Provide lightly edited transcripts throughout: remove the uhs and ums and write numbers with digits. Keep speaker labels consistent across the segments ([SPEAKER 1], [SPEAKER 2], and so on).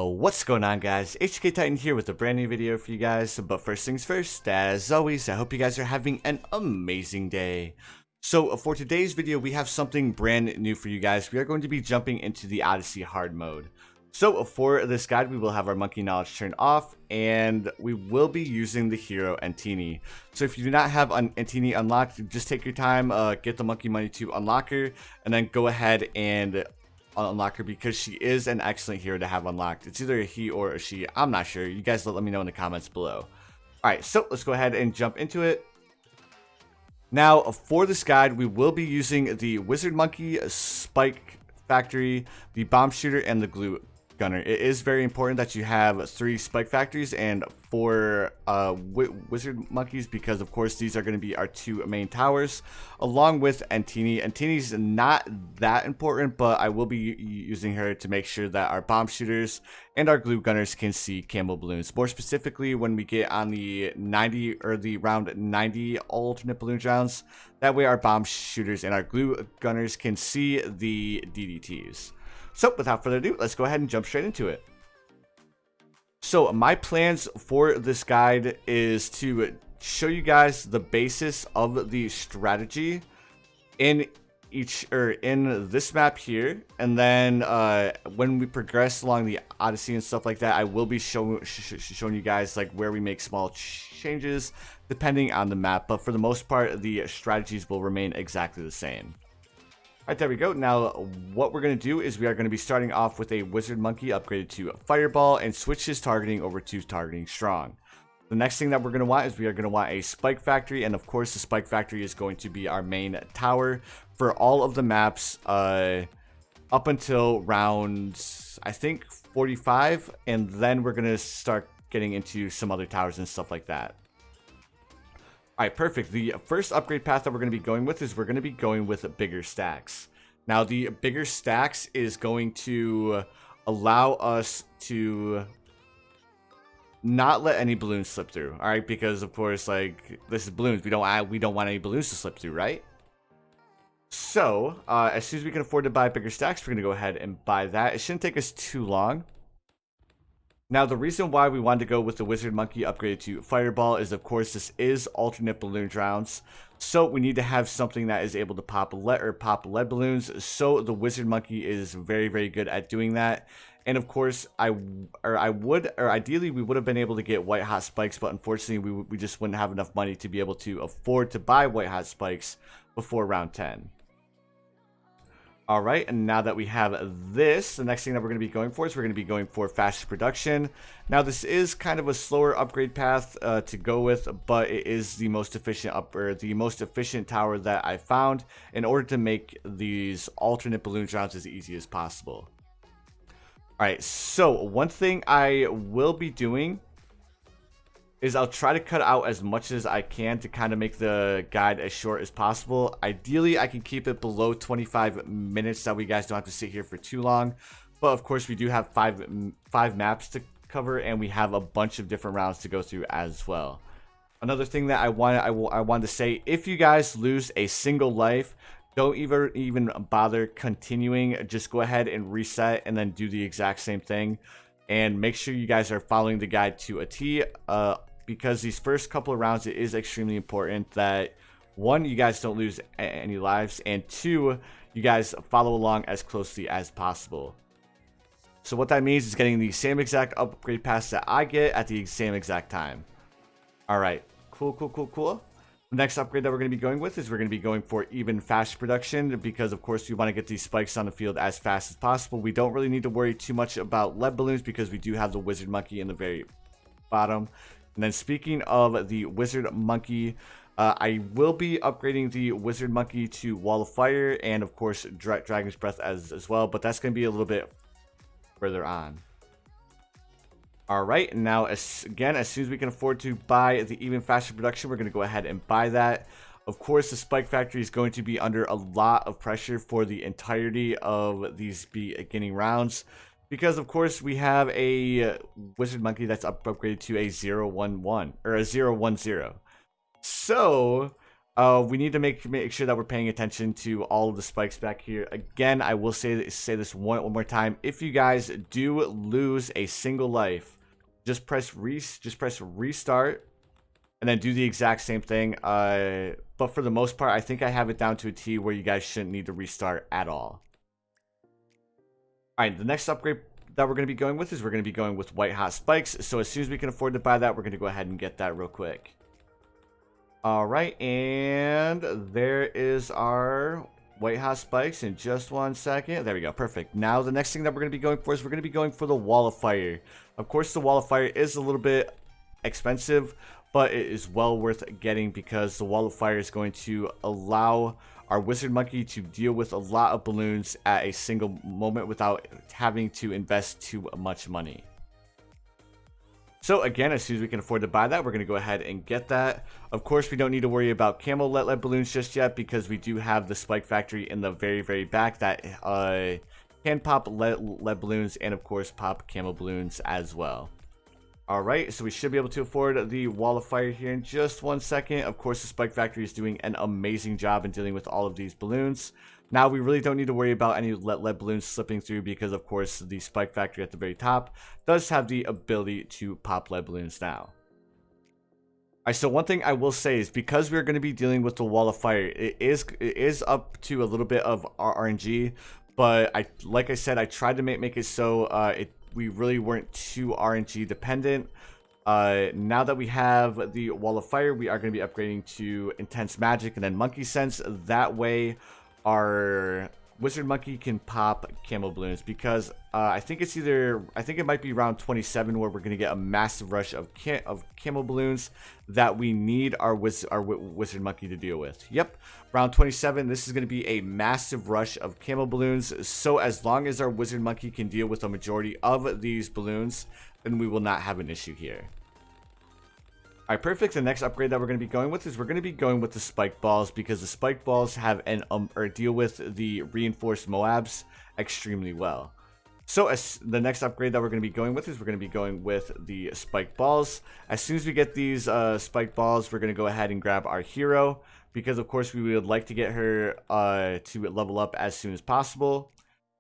[SPEAKER 1] What's going on, guys? HK Titan here with a brand new video for you guys. But first things first, as always, I hope you guys are having an amazing day. So for today's video, we have something brand new for you guys. We are going to be jumping into the Odyssey hard mode. So for this guide, we will have our monkey knowledge turned off, and we will be using the hero Antini. So if you do not have Antini unlocked, just take your time, get the monkey money to unlock her, and then go ahead and unlock her, because she is an excellent hero to have unlocked. It's either a he or a she, I'm not sure. You guys let me know in the comments below. Alright, so let's go ahead and jump into it. Now for this guide, we will be using the wizard monkey, spike factory, the bomb shooter, and the glue gunner. It is very important that you have 3 spike factories and 4 wizard monkeys, because of course these are going to be our 2 main towers, along with Antini. Antini's not that important, but I will be using her to make sure that our bomb shooters and our glue gunners can see camo balloons. More specifically, when we get on the 90 or the round 90 alternate balloon rounds, that way our bomb shooters and our glue gunners can see the DDTs. So without further ado, let's go ahead and jump straight into it. So my plans for this guide is to show you guys the basis of the strategy in this map here, and then when we progress along the Odyssey and stuff like that, I will be showing you guys like where we make small changes depending on the map, but for the most part the strategies will remain exactly the same. Alright, there we go. Now, what we're going to do is we are going to be starting off with a wizard monkey upgraded to fireball and switch his targeting over to targeting strong. The next thing that we're going to want is we are going to want a spike factory, and of course the spike factory is going to be our main tower for all of the maps up until round, I think, 45, and then we're going to start getting into some other towers and stuff like that. Alright, perfect. The first upgrade path that we're going to be going with is we're going to be going with bigger stacks. Now, the bigger stacks is going to allow us to not let any balloons slip through. Alright, because of course, like, this is balloons. We don't want any balloons to slip through, right? So, as soon as we can afford to buy bigger stacks, we're going to go ahead and buy that. It shouldn't take us too long. Now, the reason why we wanted to go with the wizard monkey upgraded to fireball is, of course, this is alternate balloon rounds, so we need to have something that is able to pop lead balloons. So the wizard monkey is very, very good at doing that. And of course, ideally we would have been able to get white hot spikes, but unfortunately we just wouldn't have enough money to be able to afford to buy white hot spikes before round 10. Alright, and now that we have this, the next thing that we're going to be going for is we're going to be going for faster production. Now, this is kind of a slower upgrade path to go with, but it is the most efficient tower that I found in order to make these alternate balloon rounds as easy as possible. Alright, so one thing I will be doing is I'll try to cut out as much as I can to kind of make the guide as short as possible. Ideally, I can keep it below 25 minutes so we guys don't have to sit here for too long. But of course, we do have five maps to cover, and we have a bunch of different rounds to go through as well. Another thing that I wanted to say, if you guys lose a single life, don't even bother continuing. Just go ahead and reset and then do the exact same thing. And make sure you guys are following the guide to a T, because these first couple of rounds, it is extremely important that, 1, you guys don't lose any lives, and 2, you guys follow along as closely as possible. So what that means is getting the same exact upgrade pass that I get at the same exact time. Alright, cool. The next upgrade that we're going to be going with is we're going to be going for even faster production, because of course we want to get these spikes on the field as fast as possible. We don't really need to worry too much about lead balloons because we do have the wizard monkey in the very bottom. And then speaking of the wizard monkey, I will be upgrading the wizard monkey to wall of fire and of course dragon's breath as well, but that's going to be a little bit further on. Alright, now as soon as we can afford to buy the even faster production, we're going to go ahead and buy that. Of course, the spike factory is going to be under a lot of pressure for the entirety of these beginning rounds, because of course we have a wizard monkey that's upgraded to a 0-1-1 or a 0-1-0. So We need to make sure that we're paying attention to all of the spikes back here. Again, I will say this one more time. If you guys do lose a single life, just press restart, and then do the exact same thing. But for the most part, I think I have it down to a T where you guys shouldn't need to restart at all. All right, the next upgrade that we're going to be going with is we're going to be going with white hot spikes. So as soon as we can afford to buy that, we're going to go ahead and get that real quick. All right, and there is our white hot spikes in just 1 second. There we go, perfect. Now the next thing that we're going to be going for is we're going to be going for the wall of fire. Of course, the wall of fire is a little bit expensive, but it is well worth getting because the wall of fire is going to allow our wizard monkey to deal with a lot of balloons at a single moment without having to invest too much money. So again, as soon as we can afford to buy that, we're going to go ahead and get that. Of course, we don't need to worry about camo lead balloons just yet because we do have the spike factory in the very back that can pop lead balloons and of course pop camo balloons as well. Alright, so we should be able to afford the wall of fire here in just 1 second. Of course, the spike factory is doing an amazing job in dealing with all of these balloons. Now, we really don't need to worry about any lead balloons slipping through because, of course, the spike factory at the very top does have the ability to pop lead balloons now. Alright, so one thing I will say is because we're going to be dealing with the wall of fire, it is up to a little bit of RNG, but like I said, I tried to make it so we really weren't too RNG dependent. Now that we have the wall of fire, we are going to be upgrading to intense magic and then monkey sense. That way our wizard monkey can pop camo balloons because I think it might be round 27 where we're going to get a massive rush of camo balloons that we need our wizard monkey to deal with. Yep, round 27, this is going to be a massive rush of camo balloons. So as long as our wizard monkey can deal with a majority of these balloons, then we will not have an issue here. Alright, perfect. The next upgrade that we're going to be going with is we're going to be going with the spike balls because the spike balls have or deal with the reinforced Moabs extremely well. So as the next upgrade that we're going to be going with is we're going to be going with the spike balls. As soon as we get these spike balls, we're going to go ahead and grab our hero because of course we would like to get her to level up as soon as possible.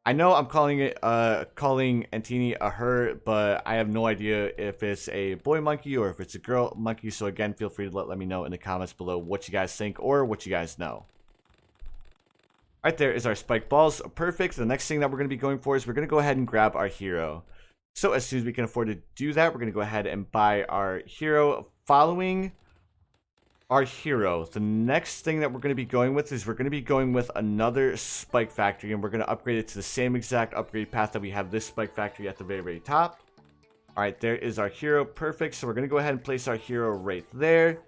[SPEAKER 1] I know I'm calling Antini a her, but I have no idea if it's a boy monkey or if it's a girl monkey. So again, feel free to let me know in the comments below what you guys think or what you guys know. Right there is our spike balls. Perfect. The next thing that we're going to be going for is we're going to go ahead and grab our hero. So as soon as we can afford to do that, we're going to go ahead and buy our hero. Following our hero, the next thing that we're going to be going with is we're going to be going with another spike factory, and we're going to upgrade it to the same exact upgrade path that we have this spike factory at the very top. All right, there is our hero. Perfect. So we're going to go ahead and place our hero right there.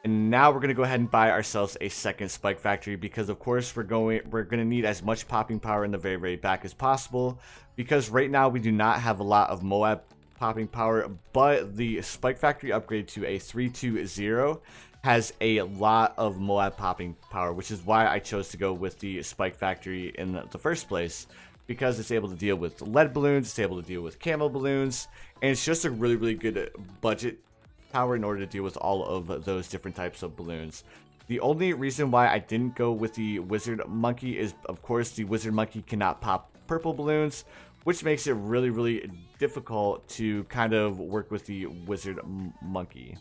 [SPEAKER 1] And now we're going to go ahead and buy ourselves a second spike factory because of course we're going to need as much popping power in the very back as possible because right now we do not have a lot of Moab popping power, but the spike factory upgrade to a 320 has a lot of Moab popping power, which is why I chose to go with the spike factory in the first place, because it's able to deal with lead balloons, it's able to deal with camo balloons, and it's just a really good budget power in order to deal with all of those different types of balloons. The only reason why I didn't go with the wizard monkey is of course the wizard monkey cannot pop purple balloons, which makes it really difficult to kind of work with the wizard monkey.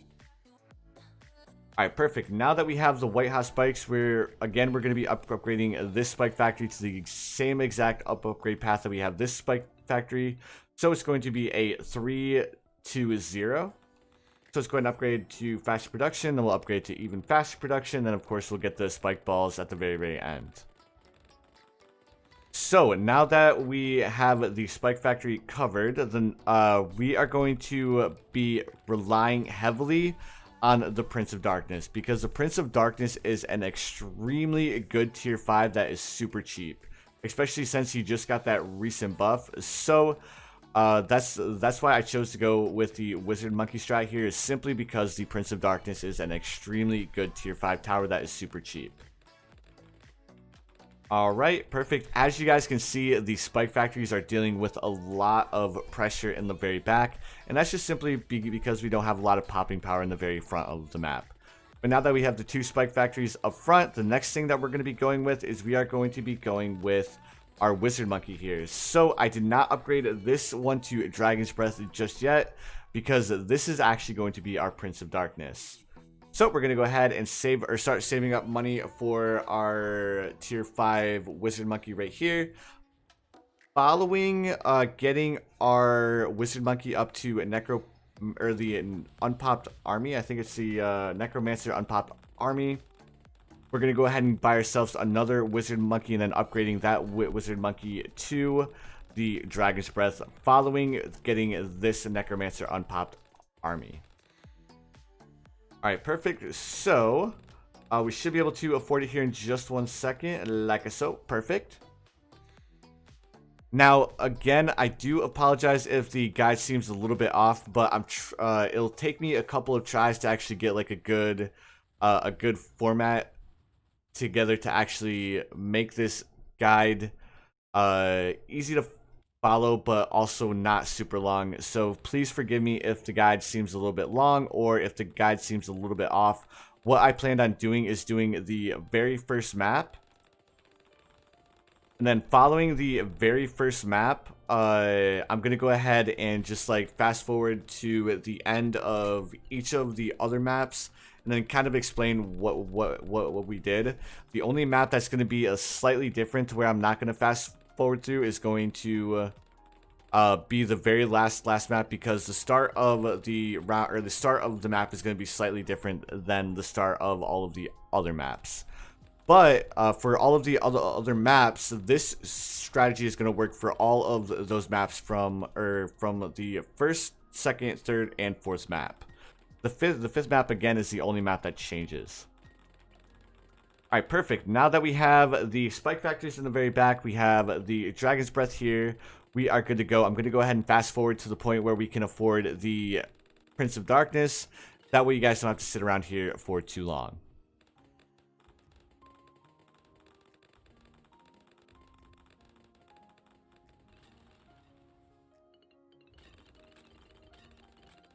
[SPEAKER 1] Alright, perfect. Now that we have the white hot spikes, we're going to be upgrading this spike factory to the same exact upgrade path that we have this spike factory. So it's going to be a 320. So let's go ahead and upgrade to faster production, then we'll upgrade to even faster production, then of course we'll get the spike balls at the very end. So now that we have the spike factory covered, then we are going to be relying heavily on the Prince of Darkness, because the Prince of Darkness is an extremely good tier 5 that is super cheap, especially since he just got that recent buff. So that's why I chose to go with the wizard monkey strat here, is simply because the Prince of Darkness is an extremely good tier 5 tower that is super cheap. Alright, perfect. As you guys can see, the spike factories are dealing with a lot of pressure in the very back, and that's just simply because we don't have a lot of popping power in the very front of the map. But now that we have the 2 spike factories up front, the next thing that we're going to be going with is we are going to be going with our wizard monkey here. So I did not upgrade this one to Dragon's Breath just yet, because this is actually going to be our Prince of Darkness. So we're going to go ahead and save, or start saving up money for our tier 5 wizard monkey right here. Following getting our wizard monkey up to a necro, or the unpopped army, I think it's the necromancer unpopped army, we're going to go ahead and buy ourselves another wizard monkey and then upgrading that wizard monkey to the Dragon's Breath, following getting this necromancer unpopped army. Alright, perfect. So we should be able to afford it here in just 1 second, like so. Perfect. Now, again, I do apologize if the guide seems a little bit off, but it'll take me a couple of tries to actually get like a good format together to actually make this guide easy to follow, but also not super long. So please forgive me if the guide seems a little bit long or if the guide seems a little bit off. What I planned on doing is doing the very first map, and then following the very first map, I'm going to go ahead and just like fast forward to the end of each of the other maps and then kind of explain what we did. The only map that's going to be a slightly different, to where I'm not going to fast forward through, is going to be the very last map, because the start of the round, or the start of the map, is going to be slightly different than the start of all of the other maps. But for all of the other maps, this strategy is going to work for all of those maps from the first, second, third, and fourth map. The fifth map, again, is the only map that changes. Alright, perfect. Now that we have the spike factories in the very back, we have the Dragon's Breath here, we are good to go. I'm going to go ahead and fast forward to the point where we can afford the Prince of Darkness. That way you guys don't have to sit around here for too long.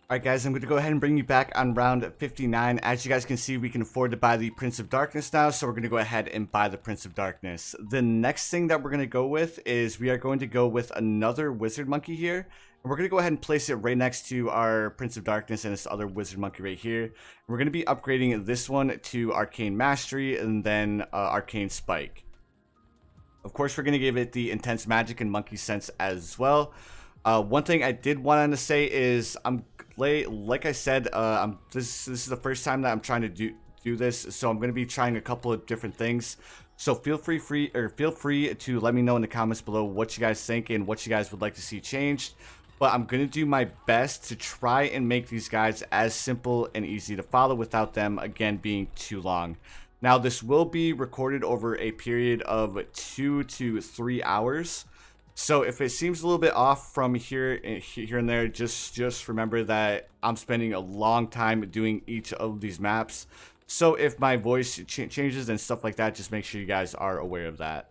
[SPEAKER 1] Alright guys, I'm going to go ahead and bring you back on round 59. As you guys can see, we can afford to buy the Prince of Darkness now, so we're going to go ahead and buy the Prince of Darkness. The next thing that we're going to go with is we are going to go with another wizard monkey here. And we're going to go ahead and place it right next to our Prince of Darkness and this other wizard monkey right here. And we're going to be upgrading this one to Arcane Mastery and then Arcane Spike. Of course, we're going to give it the Intense Magic and Monkey Sense as well. One thing I did want to say is like I said, this is the first time that I'm trying to do this, so I'm going to be trying a couple of different things. So feel free to let me know in the comments below what you guys think and what you guys would like to see changed. But I'm going to do my best to try and make these guides as simple and easy to follow without them, again, being too long. Now, this will be recorded over a period of 2 to 3 hours. So if it seems a little bit off from here and there, just remember that I'm spending a long time doing each of these maps. So if my voice changes and stuff like that, just make sure you guys are aware of that.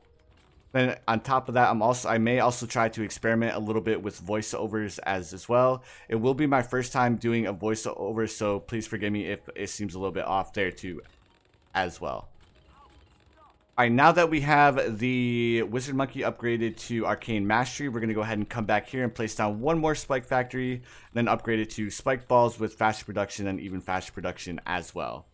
[SPEAKER 1] Then on top of that, I may also try to experiment a little bit with voiceovers as well. It will be my first time doing a voiceover, so please forgive me if it seems a little bit off there too as well. Alright, now that we have the Wizard Monkey upgraded to Arcane Mastery, we're going to go ahead and come back here and place down one more Spike Factory, then upgrade it to Spike Balls with faster production and even faster production as well.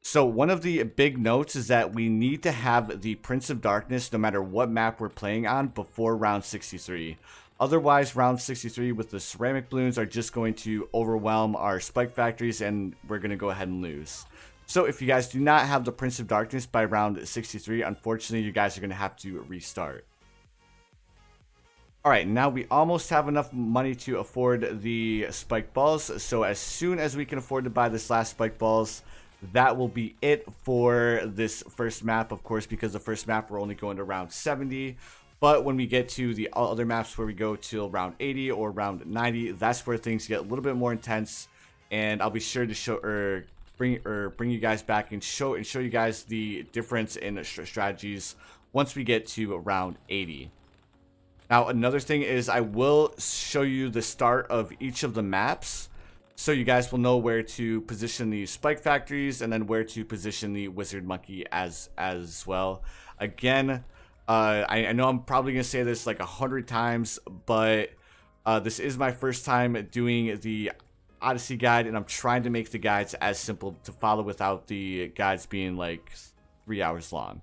[SPEAKER 1] So one of the big notes is that we need to have the Prince of Darkness no matter what map we're playing on before round 63. Otherwise, round 63 with the ceramic balloons are just going to overwhelm our Spike Factories and we're going to go ahead and lose. So if you guys do not have the Prince of Darkness by round 63, unfortunately, you guys are going to have to restart. Alright, now we almost have enough money to afford the Spike Balls. So as soon as we can afford to buy this last Spike Balls, that will be it for this first map, of course, because the first map we're only going to round 70. But when we get to the other maps where we go till round 80 or round 90, that's where things get a little bit more intense. And I'll be sure to show bring you guys back and show you guys the difference in strategies once we get to round 80. Now another thing is I will show you the start of each of the maps. So you guys will know where to position the spike factories and then where to position the wizard monkey as well. Again, I know I'm probably gonna say this like 100 times, but this is my first time doing the Odyssey guide, and I'm trying to make the guides as simple to follow without the guides being like 3 hours long.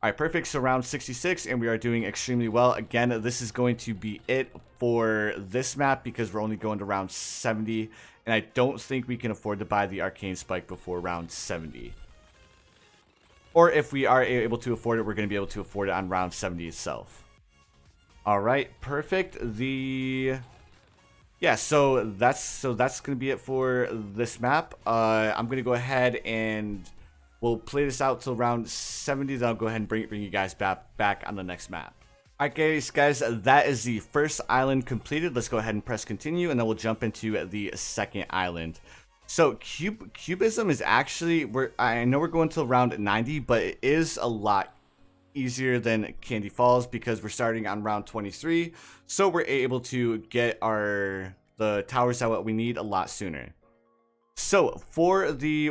[SPEAKER 1] Alright, perfect. So round 66, and we are doing extremely well. Again, this is going to be it for this map because we're only going to round 70, and I don't think we can afford to buy the arcane spike before round 70. Or if we are able to afford it, we're going to be able to afford it on round 70 itself. Alright, perfect. Yeah, so that's going to be it for this map. I'm going to go ahead and we'll play this out till round 70, then I'll go ahead and bring you guys back on the next map. Alright guys, that is the first island completed. Let's go ahead and press continue, and then we'll jump into the second island. So cubism is actually, I know we're going till round 90, but it is a lot easier than Candy Falls because we're starting on round 23, so we're able to get the towers that we need a lot sooner. So for the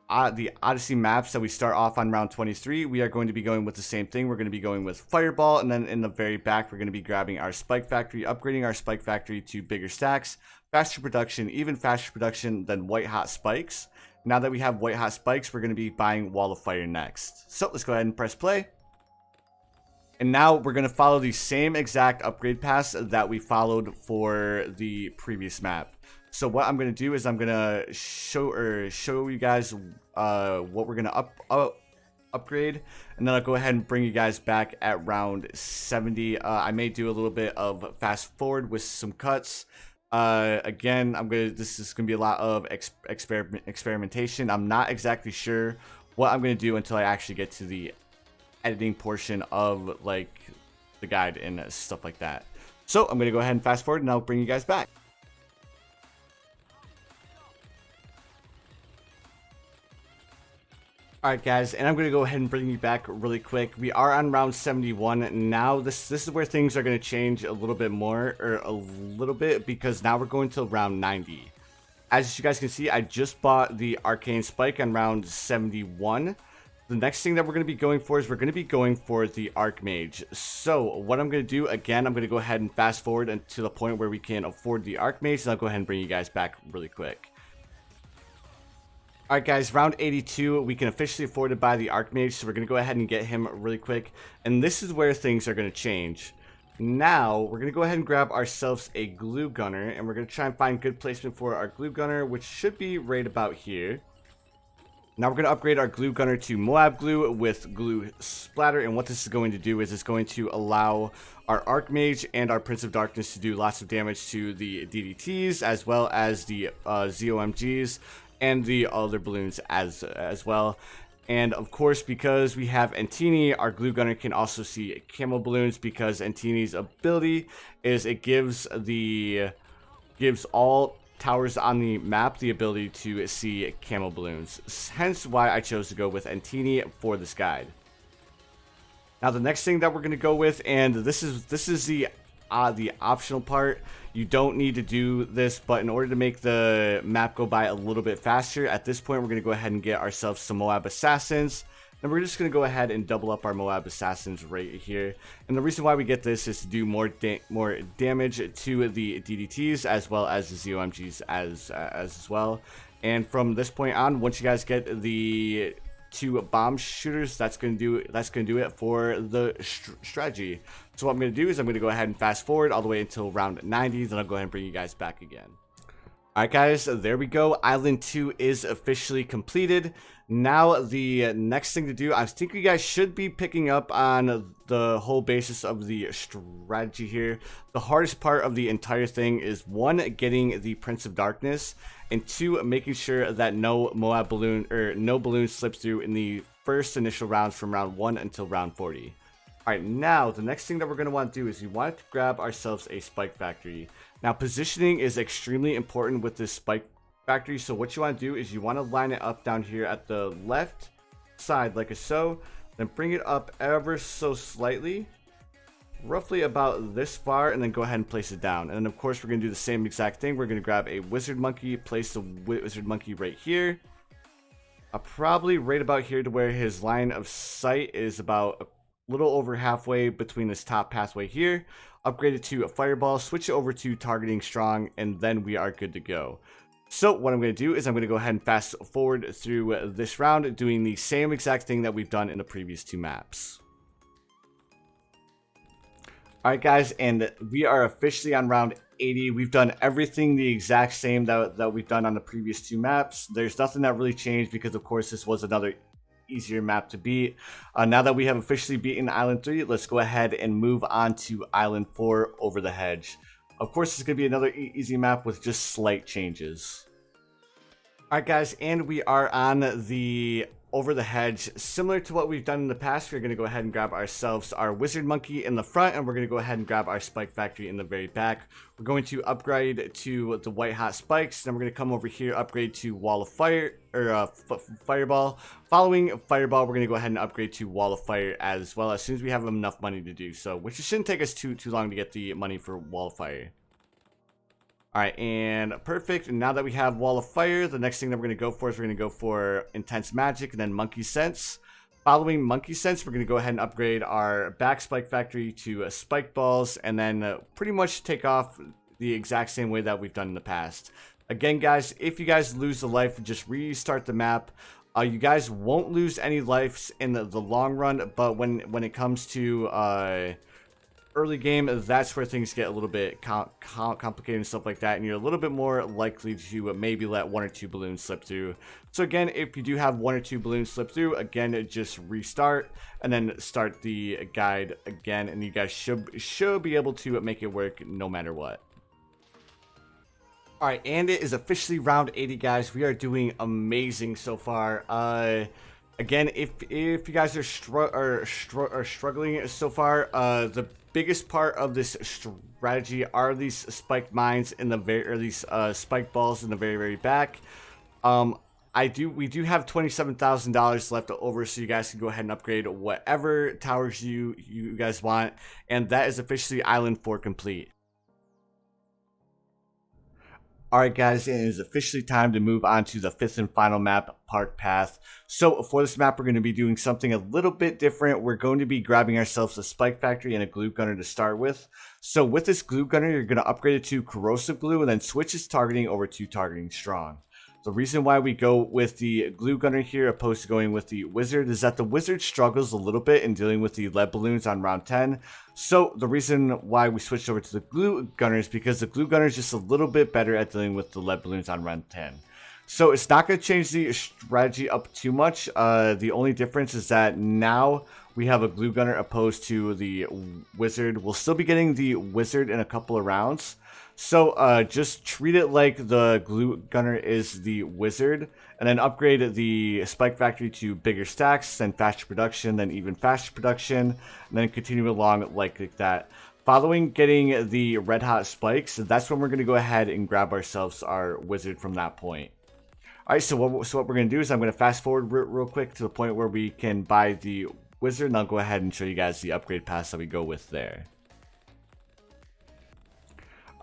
[SPEAKER 1] Odyssey maps that we start off on round 23, we are going to be going with the same thing. We're going to be going with Fireball, and then in the very back, we're going to be grabbing our Spike Factory, upgrading our Spike Factory to bigger stacks, faster production, even faster production than White Hot Spikes. Now that we have White Hot Spikes, we're going to be buying Wall of Fire next. So let's go ahead and press play. And now we're going to follow the same exact upgrade paths that we followed for the previous map. So what I'm going to do is I'm going to show you guys what we're going to upgrade, and then I'll go ahead and bring you guys back at round 70. I may do a little bit of fast forward with some cuts. Again, this is going to be a lot of experimentation. I'm not exactly sure what I'm going to do until I actually get to the editing portion of like the guide and stuff like that. So I'm going to go ahead and fast forward, and I'll bring you guys back. Alright guys, and I'm going to go ahead and bring you back really quick. We are on round 71 now. This is where things are going to change a little bit more, or a little bit, because now we're going to round 90. As you guys can see, I just bought the arcane spike on round 71. The next thing that we're going to be going for is we're going to be going for the Archmage. So what I'm going to do, again, I'm going to go ahead and fast forward to the point where we can afford the Archmage, and I'll go ahead and bring you guys back really quick. Alright guys, round 82, we can officially afford to buy the Archmage, so we're going to go ahead and get him really quick. And this is where things are going to change. Now, we're going to go ahead and grab ourselves a glue gunner, and we're going to try and find good placement for our glue gunner, which should be right about here. Now we're going to upgrade our glue gunner to Moab glue with glue splatter, and what this is going to do is it's going to allow our Archmage and our Prince of Darkness to do lots of damage to the DDTs, as well as the ZOMGs and the other balloons as well. And of course, because we have Antini, our glue gunner can also see camo balloons, because Antini's ability is it gives all towers on the map the ability to see camo balloons. Hence why I chose to go with Antini for this guide. Now the next thing that we're going to go with, and this is the optional part. You don't need to do this, but in order to make the map go by a little bit faster, at this point we're going to go ahead and get ourselves some Moab Assassins. And we're just going to go ahead and double up our Moab Assassins right here. And the reason why we get this is to do more damage to the DDTs, as well as the ZOMGs as well. And from this point on, once you guys get the 2 bomb shooters, that's going to do it for the strategy. So what I'm going to do is I'm going to go ahead and fast forward all the way until round 90, then I'll go ahead and bring you guys back again. Alright guys, there we go. Island 2 is officially completed. Now the next thing to do, I think you guys should be picking up on the whole basis of the strategy here. The hardest part of the entire thing is 1, getting the Prince of Darkness, and 2, making sure that no Moab balloon or no balloon slips through in the first initial rounds from round 1 until round 40. Alright, now the next thing that we're going to want to do is we want to grab ourselves a Spike Factory. Now positioning is extremely important with this Spike Factory, so what you want to do is you want to line it up down here at the left side like so, then bring it up ever so slightly roughly about this far, and then go ahead and place it down. And then of course we're going to do the same exact thing. We're going to grab a wizard monkey, place the wizard monkey right here. Probably right about here to where his line of sight is about a little over halfway between this top pathway here. Upgrade it to a fireball, switch it over to targeting strong, and then we are good to go. So what I'm going to do is I'm going to go ahead and fast forward through this round, doing the same exact thing that we've done in the previous two maps. Alright guys, and we are officially on round 80. We've done everything the exact same that we've done on the previous two maps. There's nothing that really changed because of course this was another easier map to beat. Now that we have officially beaten Island 3, let's go ahead and move on to Island 4 over the Hedge. Of course, it's going to be another easy map with just slight changes. Alright guys, and we are on the over the Hedge. Similar to what we've done in the past, we're going to go ahead and grab ourselves our wizard monkey in the front, and we're going to go ahead and grab our spike factory in the very back. We're going to upgrade to the white hot spikes, then we're going to come over here, upgrade to wall of fire, or fireball. Following fireball, we're going to go ahead and upgrade to wall of fire as well, as soon as we have enough money to do so, which shouldn't take us too long to get the money for wall of fire. Alright, and perfect. And now that we have Wall of Fire, the next thing that we're going to go for is we're going to go for Intense Magic and then Monkey Sense. Following Monkey Sense, we're going to go ahead and upgrade our back Spike Factory to Spike Balls, and then pretty much take off the exact same way that we've done in the past. Again, guys, if you guys lose a life, just restart the map. You guys won't lose any lives in the long run, but when it comes to early game, that's where things get a little bit complicated and stuff like that, and you're a little bit more likely to maybe let one or two balloons slip through. So again, if you do have one or two balloons slip through, again, just restart and then start the guide again, and you guys should be able to make it work no matter what. Alright, and it is officially round 80, guys. We are doing amazing so far. Again, if you guys are struggling so far, the biggest part of this strategy are these spiked mines in the these spike balls in the very back. We do have $27,000 left over, so you guys can go ahead and upgrade whatever towers you guys want, and that is officially Island 4 complete. Alright guys, it is officially time to move on to the fifth and final map, Park Path. So for this map, we're going to be doing something a little bit different. We're going to be grabbing ourselves a spike factory and a glue gunner to start with. So with this glue gunner, you're going to upgrade it to corrosive glue and then switch its targeting over to targeting strong. The reason why we go with the glue gunner here opposed to going with the wizard is that the wizard struggles a little bit in dealing with the lead balloons on round 10. So the reason why we switched over to the glue gunner is because the glue gunner is just a little bit better at dealing with the lead balloons on round 10. So it's not going to change the strategy up too much. The only difference is that now we have a glue gunner opposed to the wizard. We'll still be getting the wizard in a couple of rounds. So just treat it like the glue gunner is the wizard, and then upgrade the spike factory to bigger stacks, then faster production, then even faster production, and then continue along like that. Following getting the red hot spikes, that's when we're going to go ahead and grab ourselves our wizard from that point. Alright, so what we're going to do is I'm going to fast forward real quick to the point where we can buy the wizard, and I'll go ahead and show you guys the upgrade paths that we go with there.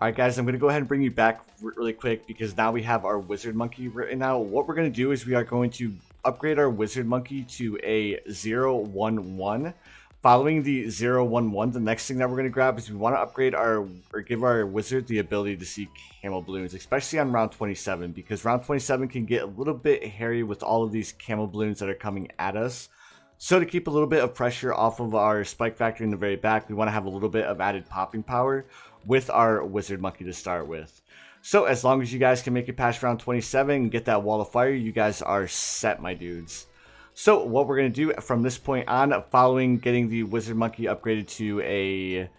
[SPEAKER 1] Alright guys, I'm going to go ahead and bring you back really quick because now we have our wizard monkey written out. What we're going to do is we are going to upgrade our wizard monkey to a 011. Following the 011, the next thing that we're going to grab is we want to upgrade or give our wizard the ability to see camo balloons, especially on round 27, because round 27 can get a little bit hairy with all of these camo balloons that are coming at us. So to keep a little bit of pressure off of our spike factory in the very back, we want to have a little bit of added popping power with our wizard monkey to start with. So as long as you guys can make it past round 27 and get that wall of fire, you guys are set, my dudes. So what we're going to do from this point on, following getting the wizard monkey upgraded to a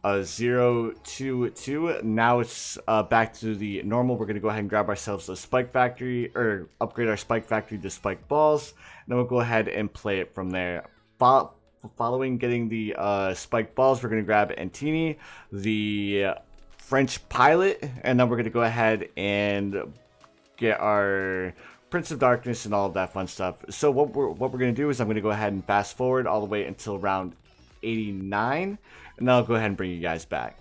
[SPEAKER 1] 022, now it's back to the normal. We're going to go ahead and grab ourselves a spike factory, or upgrade our spike factory to spike balls, and then we'll go ahead and play it from there. Following getting the spike balls, we're going to grab Antini, the French pilot, and then we're going to go ahead and get our Prince of Darkness and all of that fun stuff. So what we're going to do is I'm going to go ahead and fast forward all the way until round 89. and then I'll go ahead and bring you guys back.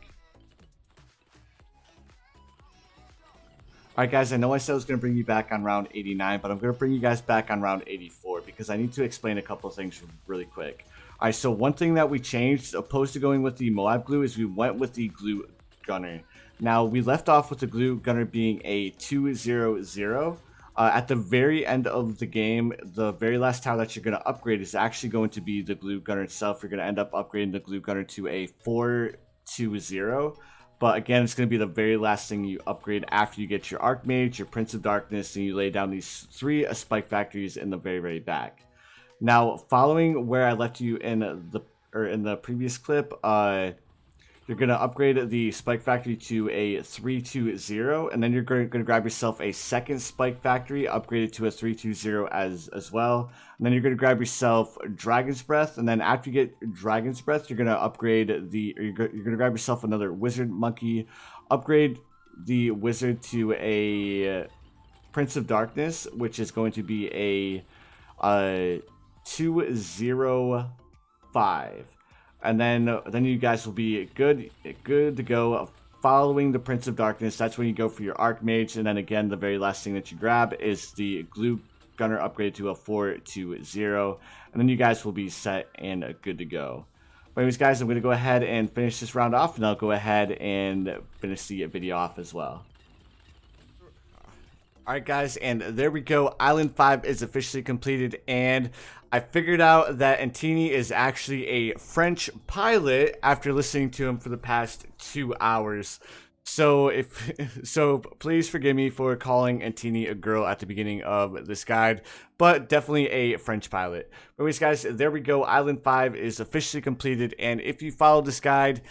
[SPEAKER 1] Alright guys, I know I said I was going to bring you back on round 89, but I'm going to bring you guys back on round 84 because I need to explain a couple of things really quick. Alright, so one thing that we changed, opposed to going with the Moab glue, is we went with the glue gunner. Now, we left off with the glue gunner being a 2-0-0. At the very end of the game, the very last tower that you're going to upgrade is actually going to be the glue gunner itself. You're going to end up upgrading the glue gunner to a 4-2-0. But again, it's going to be the very last thing you upgrade after you get your Archmage, your Prince of Darkness, and you lay down these 3 spike factories in the very back. Now, following where I left you in the previous clip, you're going to upgrade the spike factory to a 3-2-0, and then you're going to grab yourself a second spike factory, upgrade it to a 3-2-0 as well. And then you're going to grab yourself Dragon's Breath, and then after you get Dragon's Breath, you're going to upgrade you're going to grab yourself another Wizard Monkey, upgrade the Wizard to a Prince of Darkness, which is going to be a 2-0-5. And then you guys will be good to go. Following the Prince of Darkness, that's when you go for your Archmage, and then again, the very last thing that you grab is the Glue Gunner upgrade to a 4-2-0, and then you guys will be set and good to go. But anyways, guys, I'm going to go ahead and finish this round off, and I'll go ahead and finish the video off as well. Alright guys, and there we go. Island 5 is officially completed, and I figured out that Antini is actually a French pilot after listening to him for the past 2 hours. So please forgive me for calling Antini a girl at the beginning of this guide, but definitely a French pilot. But anyways guys, there we go. Island 5 is officially completed, and if you follow this guide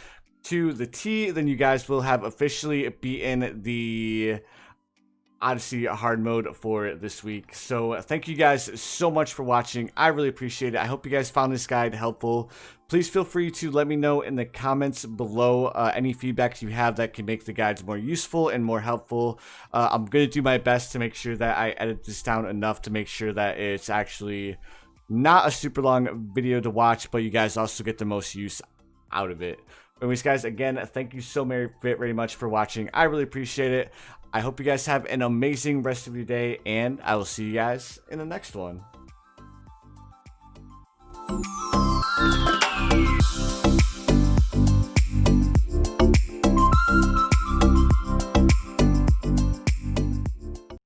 [SPEAKER 1] to the T, then you guys will have officially beaten the Odyssey hard mode for this week. So thank you guys so much for watching. I really appreciate it. I hope you guys found this guide helpful. Please feel free to let me know in the comments below any feedback you have that can make the guides more useful and more helpful. I'm going to do my best to make sure that I edit this down enough to make sure that it's actually not a super long video to watch, but you guys also get the most use out of it. Anyways guys, again, thank you so very much for watching. I really appreciate it. I hope you guys have an amazing rest of your day, and I will see you guys in the next one.